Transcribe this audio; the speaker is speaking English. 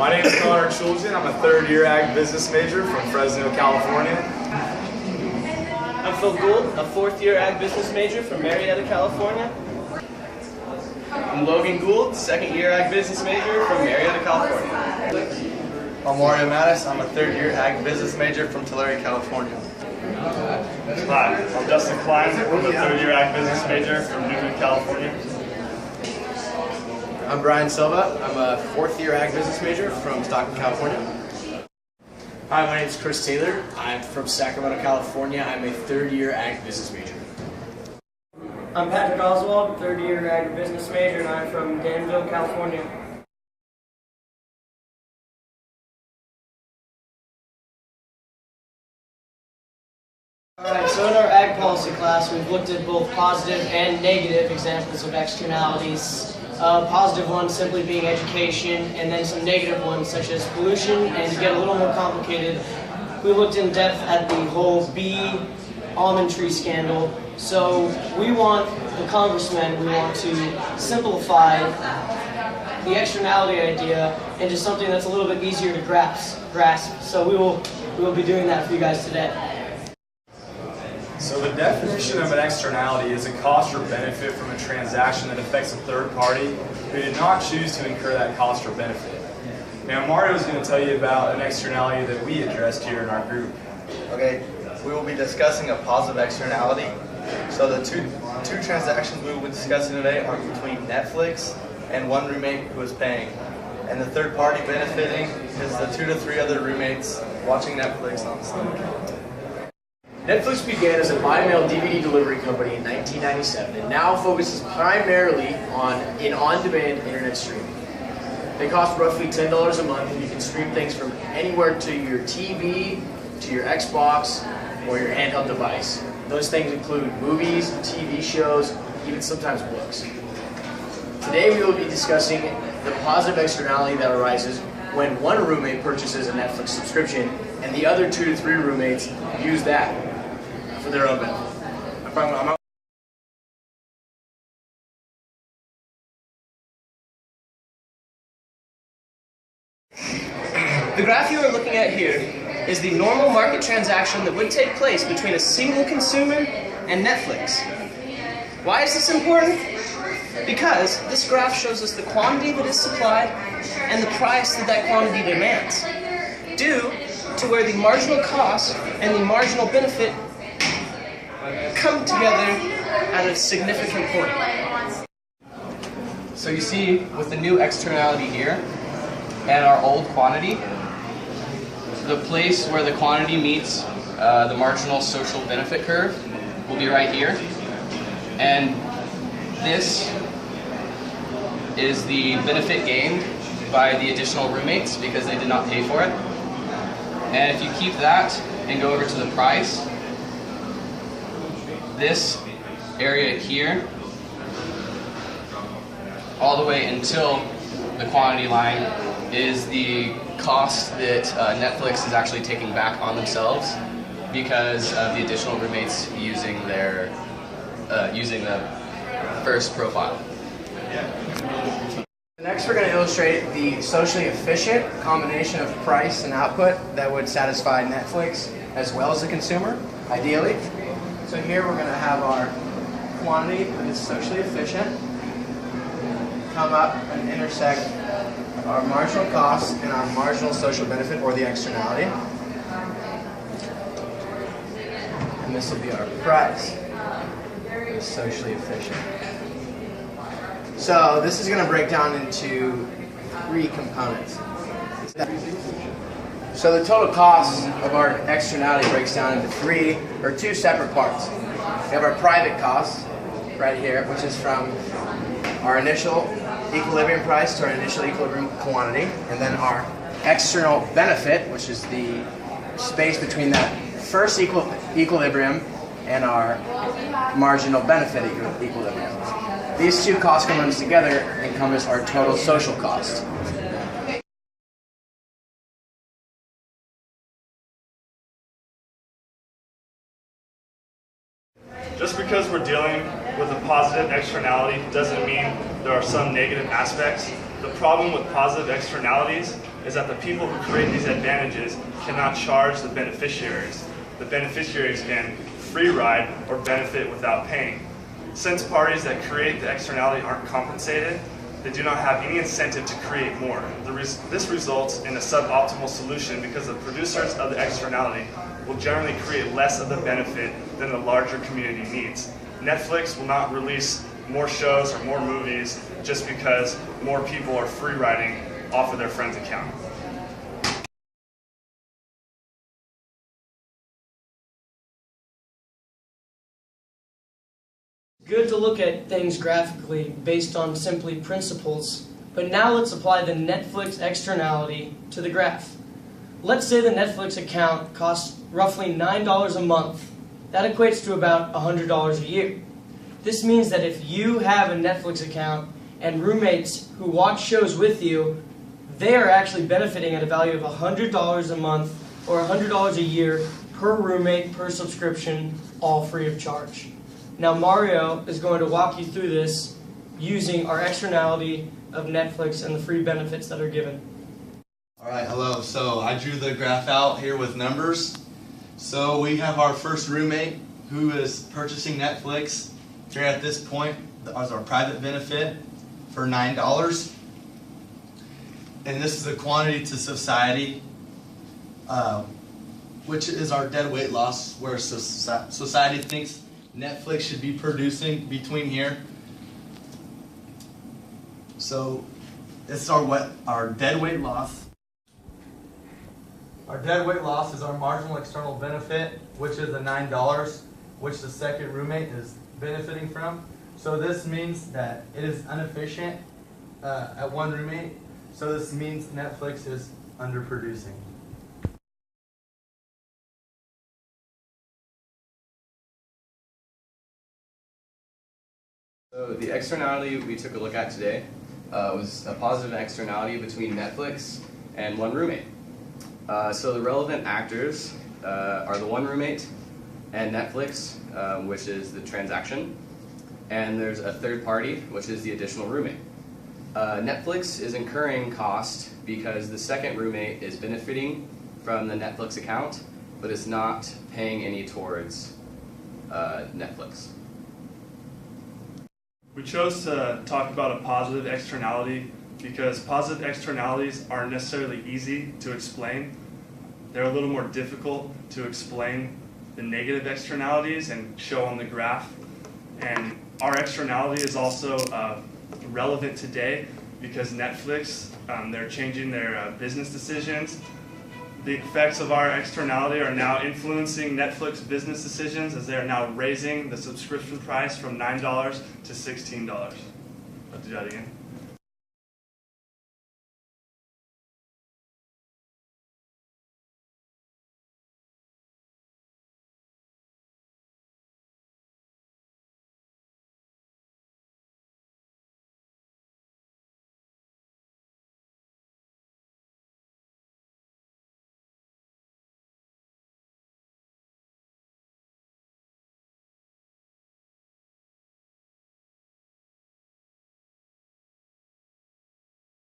My name is Connor Chulgen. I'm a third-year ag business major from Fresno, California. I'm Phil Gould, a fourth-year ag business major from Marietta, California. I'm Logan Gould, second-year ag business major from Marietta, California. I'm Mario Mattis. I'm a third-year ag business major from Tulare, California. Hi, I'm Justin Klein. I'm a third-year ag business major from Newman, California. I'm Brian Silva. I'm a fourth-year ag business major from Stockton, California. Hi, my name is Chris Taylor. I'm from Sacramento, California. I'm a third-year ag business major. I'm Patrick Oswald, third-year ag business major, and I'm from Danville, California. Alright, so in our ag policy class, we've looked at both positive and negative examples of externalities. Positive ones simply being education, and then some negative ones such as pollution, and to get a little more complicated, we looked in depth at the whole bee almond tree scandal. So we want, the Congressmen, we want to simplify the externality idea into something that's a little bit easier to grasp. So we will be doing that for you guys today. So the definition of an externality is a cost or benefit from a transaction that affects a third party who did not choose to incur that cost or benefit. Now Mario is going to tell you about an externality that we addressed here in our group. Okay, we will be discussing a positive externality. So the two transactions we will be discussing today are between Netflix and one roommate who is paying. And the third party benefiting is the 2 to 3 other roommates watching Netflix on the same account. Netflix began as a buy-mail DVD delivery company in 1997 and now focuses primarily on on-demand internet streaming. They cost roughly $10 a month, and you can stream things from anywhere to your TV, to your Xbox, or your handheld device. Those things include movies, TV shows, even sometimes books. Today we will be discussing the positive externality that arises when one roommate purchases a Netflix subscription and the other 2 to 3 roommates use that for their own benefit. The graph you are looking at here is the normal market transaction that would take place between a single consumer and Netflix. Why is this important? Because this graph shows us the quantity that is supplied and the price that that quantity demands, due to where the marginal cost and the marginal benefit come together at a significant point. So you see, with the new externality here and our old quantity, the place where the quantity meets the marginal social benefit curve will be right here. And this is the benefit gained by the additional roommates because they did not pay for it. And if you keep that and go over to the price, this area here, all the way until the quantity line, is the cost that Netflix is actually taking back on themselves because of the additional roommates using their the first profile. Next we're going to illustrate the socially efficient combination of price and output that would satisfy Netflix as well as the consumer, ideally. So here we're going to have our quantity that is socially efficient come up and intersect our marginal cost and our marginal social benefit, or the externality. And this will be our price, socially efficient. So this is going to break down into 3 components. So the total cost of our externality breaks down into 2 separate parts. We have our private cost right here, which is from our initial equilibrium price to our initial equilibrium quantity, and then our external benefit, which is the space between that first equilibrium and our marginal benefit equilibrium. These 2 cost components together encompass our total social cost. Just because we're dealing with a positive externality doesn't mean there are some negative aspects The problem with positive externalities is that the people who create these advantages cannot charge the beneficiaries. The beneficiaries can free ride or benefit without paying. Since parties that create the externality aren't compensated, they do not have any incentive to create more. This results in a suboptimal solution because the producers of the externality will generally create less of the benefit than the larger community needs. Netflix will not release more shows or more movies just because more people are free riding off of their friend's account. Good to look at things graphically based on simply principles, but now let's apply the Netflix externality to the graph. Let's say the Netflix account costs roughly $9 a month. That equates to about $100 a year. This means that if you have a Netflix account and roommates who watch shows with you, they are actually benefiting at a value of $100 a month or $100 a year per roommate, per subscription, all free of charge. Now Mario is going to walk you through this using our externality of Netflix and the free benefits that are given. Alright, hello. So I drew the graph out here with numbers. So we have our first roommate who is purchasing Netflix here at this point as our private benefit for $9. And this is the quantity to society, which is our dead weight loss, where society thinks Netflix should be producing between here. So this is our dead weight loss. Our dead weight loss is our marginal external benefit, which is the $9, which the second roommate is benefiting from. So this means that it is inefficient at one roommate. So this means Netflix is underproducing. So the externality we took a look at today was a positive externality between Netflix and one roommate. So the relevant actors are the one roommate and Netflix, which is the transaction, and there's a third party, which is the additional roommate. Netflix is incurring cost because the second roommate is benefiting from the Netflix account, but is not paying any towards Netflix. We chose to talk about a positive externality because positive externalities aren't necessarily easy to explain. They're a little more difficult to explain the negative externalities and show on the graph. And our externality is also relevant today because Netflix, they're changing their business decisions. The effects of our externality are now influencing Netflix business decisions as they are now raising the subscription price from $9 to $16. Let's do that again.